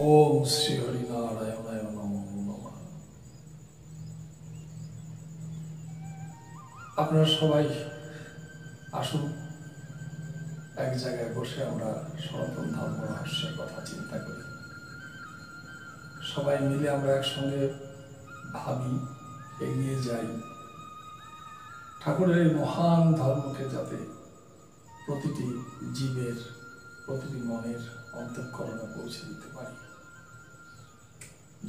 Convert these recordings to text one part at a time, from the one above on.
ওম শ্রী হরি নারায়ণায় নমঃ নমঃ। আপনারা সবাই আসুন, এক জায়গায় বসে আমরা সনাতন ধর্ম রহস্যের কথা চিন্তা করি। সবাই মিলে আমরা একসঙ্গে ভাবি, এগিয়ে যাই ঠাকুরের মহান ধর্মকে যাতে প্রতিটি জীবের, প্রতিটি মনের অন্তঃকরণে পৌঁছে দিতে পারি।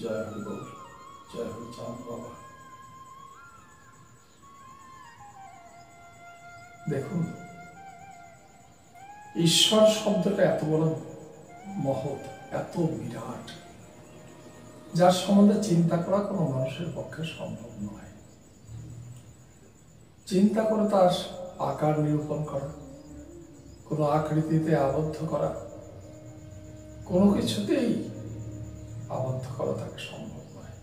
জয় হরি বল, জয় হরি চাঁদ বাবা। দেখুন, ঈশ্বর শব্দটা এত বড় মহৎ, এত বিরাট, যার সম্বন্ধে চিন্তা করা কোনো মানুষের পক্ষে সম্ভব নয়। চিন্তা করে তার আকার নিরূপণ করা, কোনো আকৃতিতে আবদ্ধ করা, কোনো কিছুতেই আবদ্ধ করা তাকে সম্ভব নয়।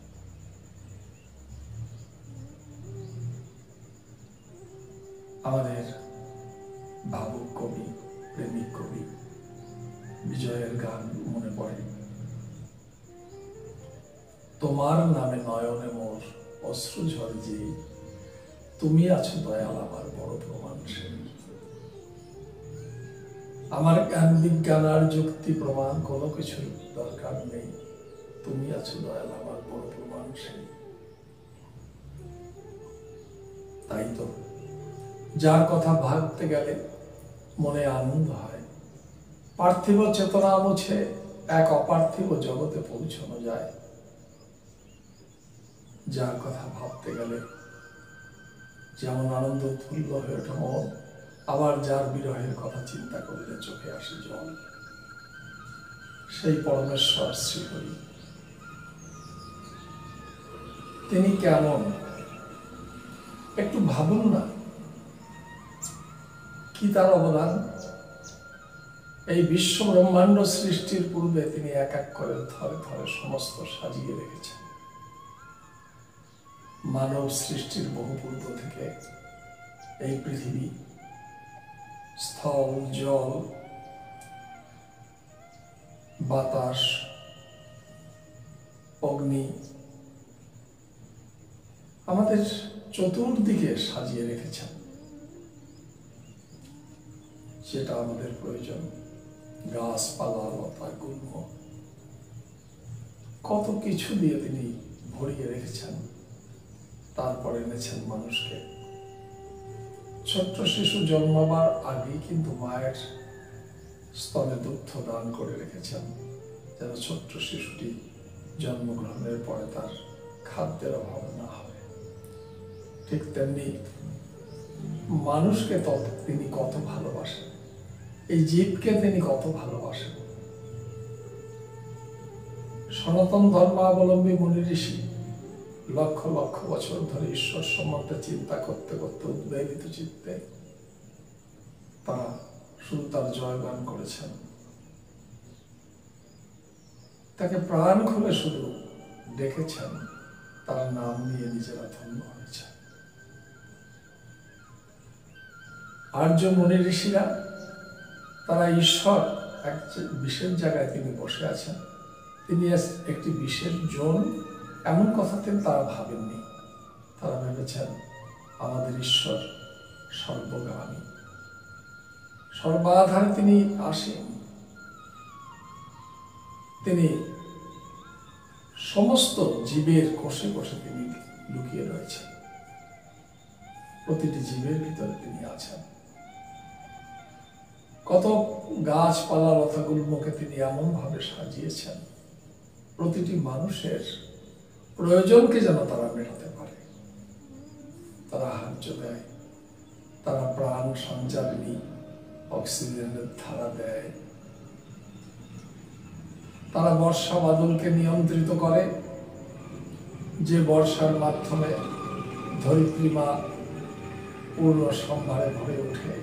আমাদের ভাবুক কবি, প্রেমিক কবি বিজয়ের গান মনে পড়ে। তোমার নামে নয়নে মোর অশ্রু ঝরে যে, তুমি আছো দয়াল আমার বড় প্রমাণ সেই। আমার জ্ঞান বিজ্ঞান আর যুক্তি প্রমাণ কোনো কিছুর দরকার নেই, তুমি আছো দয়াল আমার বড় প্রমাণ সেই। তাই তো যার কথা ভাবতে গেলে মনে আনন্দ হয়। পার্থিব চেতনা মুছে এক অপার্থিব জগতে পৌঁছানো যায়। যার কথা ভাবতে গেলে যেমন আনন্দ উৎফুল্ল হয়ে ওঠে মন, আবার যার বিরহের কথা চিন্তা করলে চোখে আসে জল, সেই পরমেশ্বর শ্রীহরি। তিনি কেমন একটু ভাবুন না, কি তার অবদান। এই বিশ্ব ব্রহ্মাণ্ড সৃষ্টির পূর্বে তিনি এক এক করে থরে থরে সমস্ত সাজিয়ে রেখেছেন। মানব সৃষ্টির বহু পূর্ব থেকে এই পৃথিবী, স্থল, জল, বাতাস, অগ্নি আমাদের চতুর্দিকে সাজিয়ে রেখেছেন যেটা আমাদের প্রয়োজন। গাছপালা, লতা, গুল্ম, কত কিছু দিয়ে তিনি ভরিয়ে রেখেছেন। তারপর এনেছেন মানুষকে। ছোট্ট শিশু জন্মাবার আগেই কিন্তু মায়ের স্তনে দুগ্ধ দান করে রেখেছেন, যেন ছোট্ট শিশুটি জন্মগ্রহণের পরে তার খাদ্যের অভাব না হয়। ঠিক তেমনি মানুষকে তিনি কত ভালোবাসেন, এই জীবকে তিনি কত ভালোবাসেন। সনাতন ধর্মাবলম্বী মুনি ঋষি লক্ষ লক্ষ বছর ধরে ঈশ্বর সম্বন্ধে চিন্তা করতে করতে উদ্বেলিত চিত্তে তারা শুধু তার জয়গান করেছেন। তাকে প্রাণ খুলে শুধু ডেকেছেন, তার নাম নিয়ে নিজেরা ধন্য হয়েছে। আর্য মুনি ঋষিরা তারা ঈশ্বর এক বিশেষ জায়গায় তিনি বসে আছেন, তিনি একটি বিশেষ জন, এমন কথা তারা ভাবেননি। তারা ভেবেছেন আমাদের ঈশ্বর সর্বগামী, সর্বাধারে তিনি আসেন। তিনি সমস্ত জীবের কোষে কোষে তিনি লুকিয়ে রয়েছেন, প্রতিটি জীবের ভিতরে তিনি আছেন। কত গাছপালা, লতাগুল্মকে তিনি এমন ভাবে সাজিয়েছেন, প্রতিটি মানুষের প্রয়োজনকে যেন তারা মেটাতে পারে। তারা সাহায্য দেয়, তারা প্রাণ সঞ্চারিণী অক্সিজেনের ধারা দেয়, তারা বর্ষা বাদলকে নিয়ন্ত্রিত করে, যে বর্ষার মাধ্যমে ধরিত্রী মা পূর্ণ সম্ভারে ভরে ওঠে।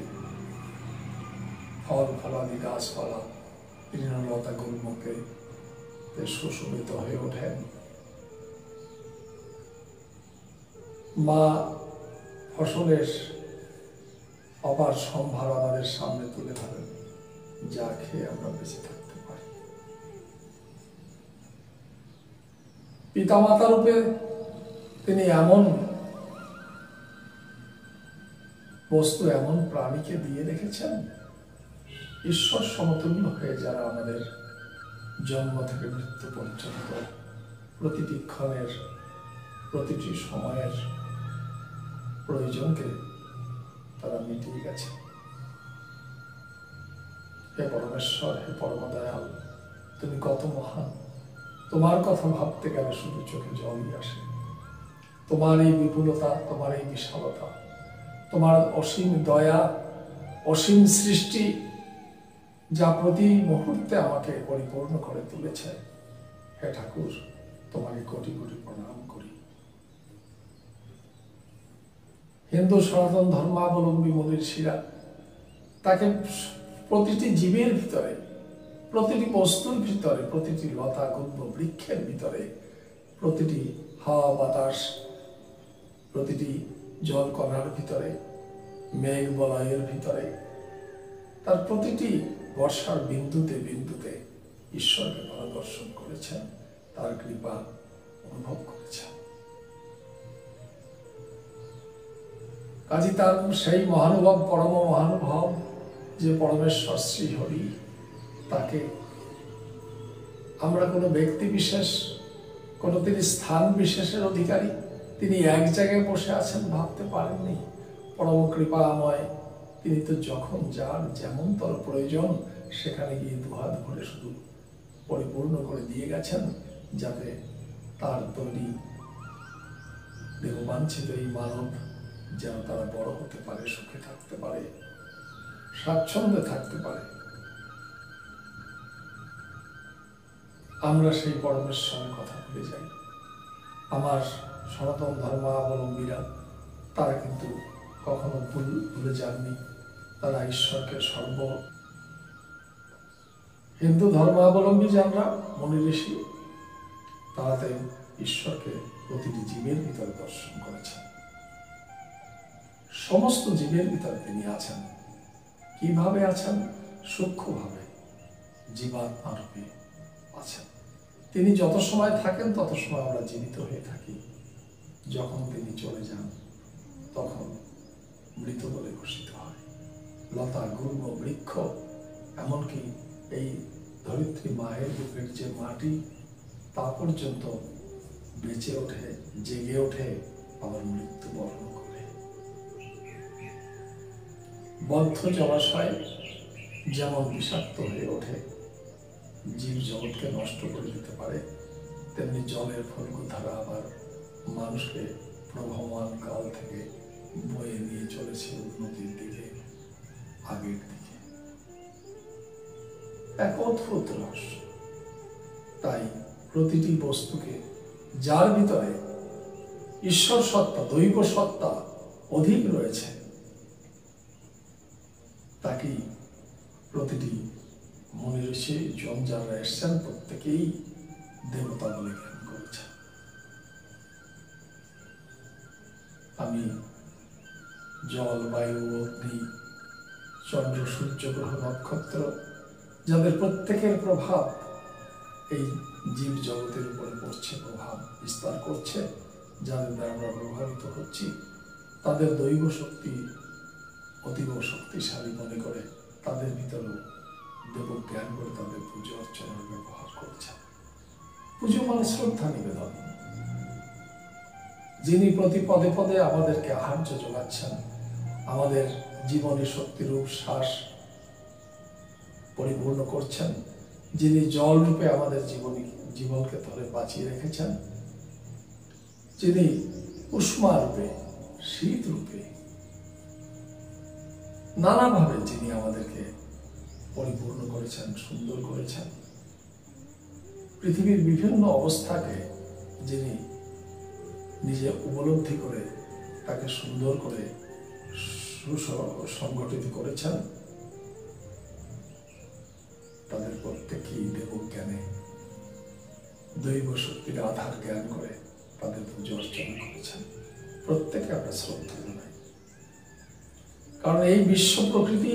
ফল ফলাদি গাছপালা, তৃণলতা গুল্মকে সুশোভিত হয়ে ওঠেন। মা ফসলের অপার সম্ভার আমাদের সামনে তুলে ধরেন, যা খেয়ে আমরা বেঁচে থাকতে পারি। পিতামাতা রূপে তিনি এমন বস্তু, এমন প্রাণীকে দিয়ে রেখেছেন, ঈশ্বর সমতুল্য হয়ে যারা আমাদের জন্ম থেকে মৃত্যু পর্যন্ত প্রতিটি ক্ষণের, প্রতিটি সময়ের প্রয়োজনকে তারা মিটিয়ে গেছে। হে পরমেশ্বর, হে পরম দয়াল, তুমি কত মহান! তোমার কথা ভাবতে গেলে শুধু চোখে জলই আসে। তোমার এই বিপুলতা, তোমার এই বিশালতা, তোমার অসীম দয়া, অসীম সৃষ্টি, যা প্রতি মুহূর্তে আমাকে পরিপূর্ণ করে তুলেছে, হে ঠাকুর, তোমাকে কোটি কোটি প্রণাম করি। হিন্দু সনাতন ধর্মাবলম্বী মনীষীরা তাকে প্রতিটি জীবের ভিতরে, প্রতিটি বস্তুর ভিতরে, প্রতিটি লতা গুল্ম বৃক্ষের ভিতরে, প্রতিটি হাওয়া বাতাস, প্রতিটি জল কণার ভিতরে, মেঘ বলয়ের ভিতরে, তার প্রতিটি বর্ষার বিন্দুতে বিন্দুতে ঈশ্বরকে পরিদর্শন করেছেন, তার কৃপা অনুভব করেছেন। কাজী তার সেই মহানুভব, পরম মহানুভব যে পরমেশ্বর শ্রী হরি, তাকে আমরা কোনো ব্যক্তি বিশেষ, কোনো তিনি স্থান বিশেষের অধিকারী, তিনি এক জায়গায় বসে আছেন ভাবতে পারেননি। পরম কৃপাময় তিনি তো যখন যার যেমন তর প্রয়োজন সেখানে গিয়ে দুহাত ভরে শুধু পরিপূর্ণ করে দিয়ে গেছেন, যাতে তার তৈরি দেববাঞ্ছিত এই মানব যেন তারা বড় হতে পারে, সুখে থাকতে পারে, স্বাচ্ছন্দ্যে থাকতে পারে। আমরা সেই পরমেশ্বরের কথা ভুলে যাই। আমার সনাতন ধর্মাবলম্বীরা তারা কিন্তু কখনো ভুলে যাননি। তারা ঈশ্বরকে হিন্দু ধর্মাবলম্বী যারা মনি ঋষি, তারাতে ঈশ্বরকে প্রতিটি জীবের ভিতরে দর্শন করেছেন। সমস্ত জীবের ভিতরে তিনি আছেন। কিভাবে আছেন? সূক্ষ্মভাবে জীবাত্মা রূপে আছেন। তিনি যত সময় থাকেন তত সময় আমরা জীবিত হয়ে থাকি। যখন তিনি চলে যান তখন মৃত বলে ঘোষিত হয়। লতা গুল্ম বৃক্ষ, এমনকি এই ধরিত্রী মায়ের বুকের যে মাটি, তা পর্যন্ত বেঁচে ওঠে, জেগে ওঠে, আবার মৃত্যুবরণ করে। বদ্ধ জলাশয় যেমন বিষাক্ত হয়ে ওঠে, জীব জগৎকে নষ্ট করে দিতে পারে, তেমনি জলের ফল্গু ধারা আবার মানুষকে প্রবহমান কাল থেকে বয়ে নিয়ে চলেছে উন্নতির দিকে, আগের দিকে। এক অদ্ভুত রহস্য। তাই প্রতিটি বস্তুকে, যার ভিতরে ঈশ্বর সত্তা, দৈব সত্তা অধিক রয়েছে, তাকেই প্রতিটি মনি ঋষি জন যারা এসছেন প্রত্যেকেই দেবতা বলে জ্ঞান করেছেন। আমি জল, বায়ু, অগ্নি, চন্দ্র, সূর্য, গ্রহ, নক্ষত্র, যাদের প্রত্যেকের প্রভাব এই জীব জগতের উপরে পড়ছে, প্রভাব বিস্তার করছে, যাদের দ্বারা আমরা প্রভাবিত হচ্ছি, তাদের দৈব শক্তি অতীব শক্তিশালী মনে করে তাদের ভিতরেও দেব জ্ঞান করে তাদের পুজো অর্চনার ব্যবহার করছে। পুজো মানে শ্রদ্ধা নিবেদন। যিনি প্রতি পদে পদে আমাদেরকে আহার্য যোগাচ্ছেন, আমাদের জীবনী শক্তিরূপ শ্বাস পরিপূর্ণ করছেন, যিনি জল রূপে আমাদের জীবনকে ধরে বাঁচিয়ে রেখেছেন, যিনি উষ্মা রূপে, শীত রূপে, নানাভাবে যিনি আমাদেরকে পরিপূর্ণ করেছেন, সুন্দর করেছেন, পৃথিবীর বিভিন্ন অবস্থাকে যিনি নিজে উপলব্ধি করে তাকে সুন্দর করে সুসংগঠিত করেছেন, তাদের প্রত্যেকেই দেবজ্ঞানে দৈব শক্তির আধার জ্ঞান করে তাদের পুজো অর্চনা করেছেন। প্রত্যেকে আমরা শ্রদ্ধা জানাই। কারণ এই বিশ্ব প্রকৃতি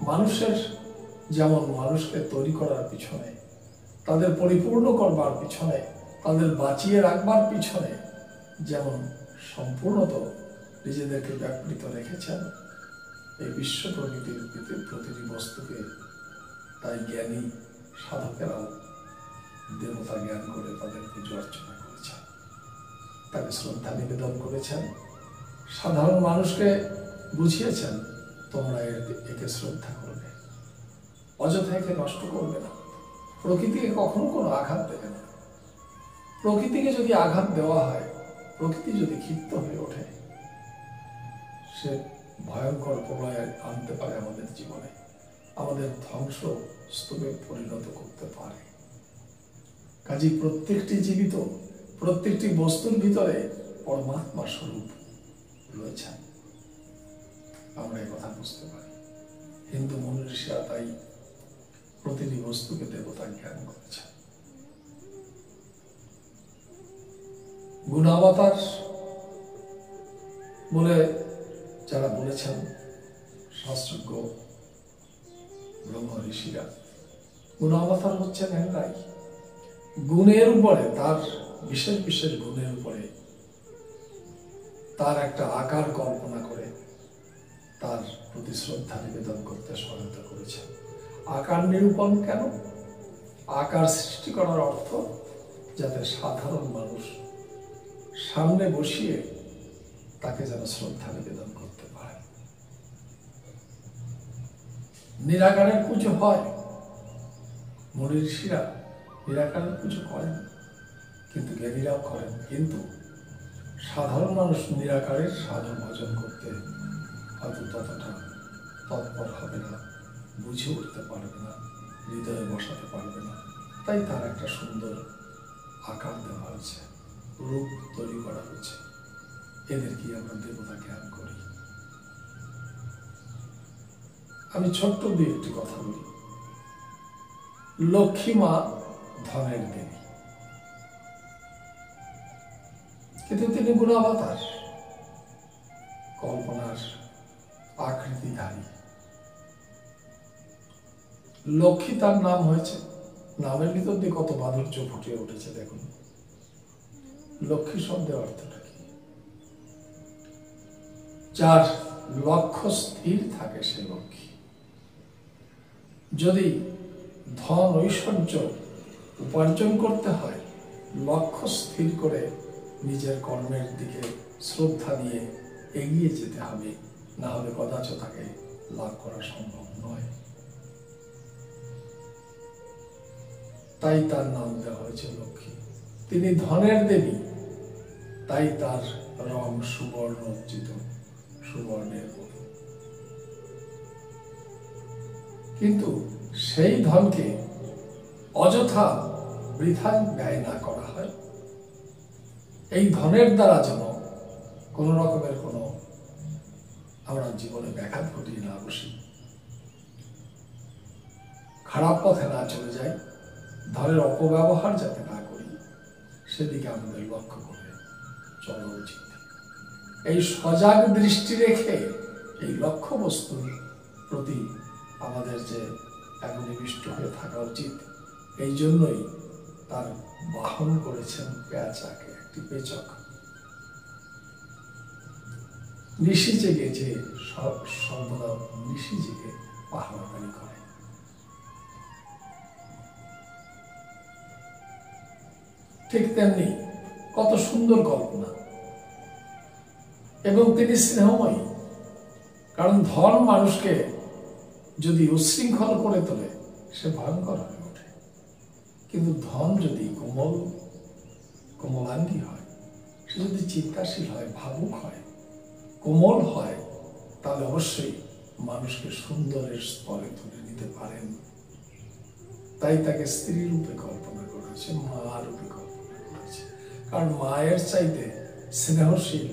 মানুষের, যেমন মানুষকে তৈরি করার পিছনে, তাদের পরিপূর্ণ করবার পিছনে তাদের বাঁচিয়ে রাখবার পিছনে যেমন সম্পূর্ণত নিজেদেরকে ব্যাপৃত রেখেছেন, এই বিশ্ব প্রকৃতির প্রতিটি বস্তুকে তাই জ্ঞানী সাধকেরাও দেবতা জ্ঞান করে তাদের পুজো অর্চনা করেছেন, তাকে শ্রদ্ধা নিবেদন করেছেন, সাধারণ মানুষকে বুঝিয়েছেন তোমরা একে শ্রদ্ধা করবে, অযথা একে নষ্ট করবে না, প্রকৃতিকে কখনো কোনো আঘাত দেবে না। প্রকৃতিকে যদি আঘাত দেওয়া হয়, প্রকৃতি যদি ক্ষিপ্ত হয়ে ওঠে, সে ভয়ঙ্কর প্রলয় আনতে পারে আমাদের জীবনে, আমাদের ধ্বংস স্তূপে পরিণত করতে পারে। কাজেই প্রত্যেকটি জীবিত, প্রত্যেকটি বস্তুর ভিতরে পরমাত্মা স্বরূপ রয়েছেন, আমরা এই কথা বুঝতে পারি। হিন্দু মনীষীরা তাই প্রতিটি বস্তুকে দেবতা জ্ঞান করেছেন। গুণাবতার বলে যারা বলেছেন শাস্ত্রজ্ঞ ব্রহ্ম ঋষিরা, গুণাবতার হচ্ছেন এরাই গুণের উপরে, তার বিশেষ বিশেষ গুণের উপরে তার একটা আকার কল্পনা করে তার প্রতি শ্রদ্ধা নিবেদন করতে সহায়তা করেছেন। আকার নিরূপণ কেন? আকার সৃষ্টি করার অর্থ যাতে সাধারণ মানুষ সামনে বসিয়ে তাকে যেন শ্রদ্ধা নিবেদন করতে পারে। নিরাকারের পুজো হয়, মুনি ঋষিরা নিরাকারের পুজো করেন, কিন্তু জ্ঞানীরাও করেন, কিন্তু সাধারণ মানুষ নিরাকারের সাধন ভজন করতে হয়তো ততটা তৎপর হবে না, বুঝে উঠতে পারবে না, হৃদয়ে বসাতে পারবে না, তাই তার একটা সুন্দর আকার দেওয়া হয়েছে, রূপ তৈরি করা হয়েছে, এদেরকে আমরা দেবতা জ্ঞান করি। আমি ছোট্ট দিয়ে একটি কথা বলি। লক্ষ্মী মা ধনের দেবী, কিন্তু তিনি গুণাবতার, কল্পনার আকৃতিধারী। লক্ষ্মী তার নাম হয়েছে, নামের ভিতর দিয়ে কত মাধুর্য ফুটিয়ে উঠেছে দেখুন। লক্ষ্মী শব্দের অর্থটা কি? যার লক্ষ্য স্থির থাকে সে লক্ষ্মী। যদি ধন ঐশ্বর্য উপার্জন করতে হয়, লক্ষ্য স্থির করে নিজের কর্মের দিকে শ্রদ্ধা দিয়ে এগিয়ে যেতে হবে, না হলে কদাচ তাকে লাভ করা সম্ভব নয়। তাই তার নাম দেওয়া হয়েছে লক্ষ্মী। তিনি ধনের দেবী, তাই তার রং সুবর্ণ উজ্জিত, সুবর্ণের মতো। কিন্তু সেই ধনকে অযথা বৃথা ব্যয় না করা হয়, এই ধনের দ্বারা যেন কোন রকমের কোনো আমরা জীবনে ব্যাঘাত ঘটিয়ে না বসি, খারাপ পথে না চলে যাই, ধনের অপব্যবহার যাতে না করি, সেদিকে আমাদের লক্ষ্য করে চলা উচিত। এই সজাগ দৃষ্টি রেখে এই লক্ষ্য বস্তুর প্রতি আমাদের যে একনিবিষ্ট হয়ে থাকা উচিত, এই জন্যই তার বাহন করেছেন পেঁচাকে, একটি পেচক। নিশি জেগে যে সর্বদা নিশি জেগে পাহারাদারি করে। ঠিক তেমনি কত সুন্দর কল্পনা, এবং তিনি স্নেহময়ী। কারণ ধন মানুষকে যদি উচ্ছৃঙ্খল করে তোলে, সে ভয়ঙ্কর হয়ে ওঠে। কিন্তু ধন যদি কোমলাঙ্গী হয়, সে যদি চিন্তাশীল হয়, ভাবুক হয়, কোমল হয়, তাহলে অবশ্যই মানুষকে সুন্দরের স্তরে তুলে নিতে পারেন। তাই তাকে স্ত্রী রূপে কল্পনা করা হয়েছে, মা রূপে কল্পনা করা হয়েছে। কারণ মায়ের চাইতে স্নেহশীল,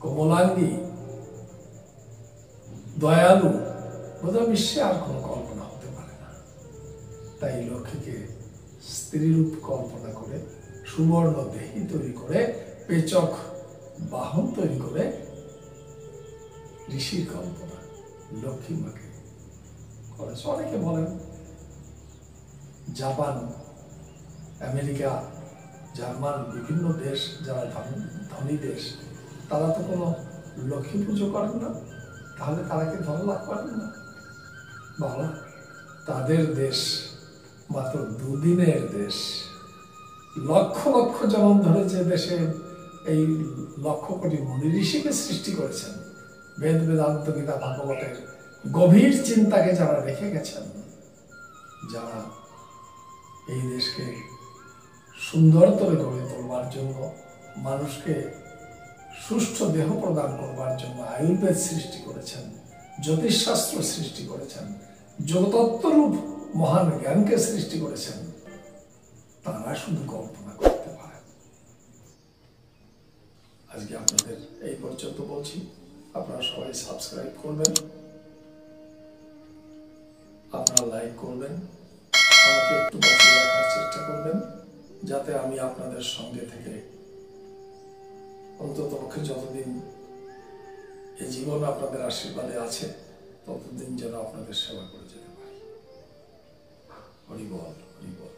কোমলাঙ্গী, দয়ালু বোধহয় বিশ্বে আর কোনো কল্পনা হতে পারে না। তাই লক্ষ্মীকে স্ত্রীরূপ কল্পনা করে, সুবর্ণ দেহী তৈরি করে, পেচক বাহন তৈরি করে ঋষির কল্পনা লক্ষ্মী মাকে করেছে। অনেকে বলেন জাপান, আমেরিকা জার্মান বিভিন্ন দেশ যারা ধনী দেশ, তারা তো কোনো লক্ষ্মী পুজো করেন না, তাহলে তারা কি ধন লাভ করেন না? বাবা, তাদের দেশ মাত্র দুদিনের দেশ। লক্ষ লক্ষ জনম ধরে যে দেশে এই লক্ষ কোটি মুনি ঋষিকে সৃষ্টি করেছেন, বেদ বেদান্ত গীতা ভাগবতের গভীর চিন্তাকে যারা রেখে গেছেন, যারা এই দেশকে সুন্দরতরে গড়ে তোলবার জন্য, মানুষকে সুষ্ঠু দেহ প্রদান করবার জন্য আয়ুর্বেদ সৃষ্টি করেছেন, জ্যোতিষশাস্ত্র সৃষ্টি করেছেন, যোগতত্ত্বরূপ মহান জ্ঞানকে সৃষ্টি করেছেন, তারা শুধু কল্পনা করতে পারেন। আজকে আপনাদের এই পর্যন্ত বলছি, আপনারা সবাই সাবস্ক্রাইব করবেন, আপনারা লাইক করবেন, আমাকে একটু পাশে রাখার চেষ্টা করবেন, যাতে আমি আপনাদের সঙ্গে থেকে অন্তত পক্ষে যতদিন এই জীবন আপনাদের আশীর্বাদে আছে, ততদিন যেন আপনাদের সেবা করে যেতে পারি। হরি বল, হরি বল।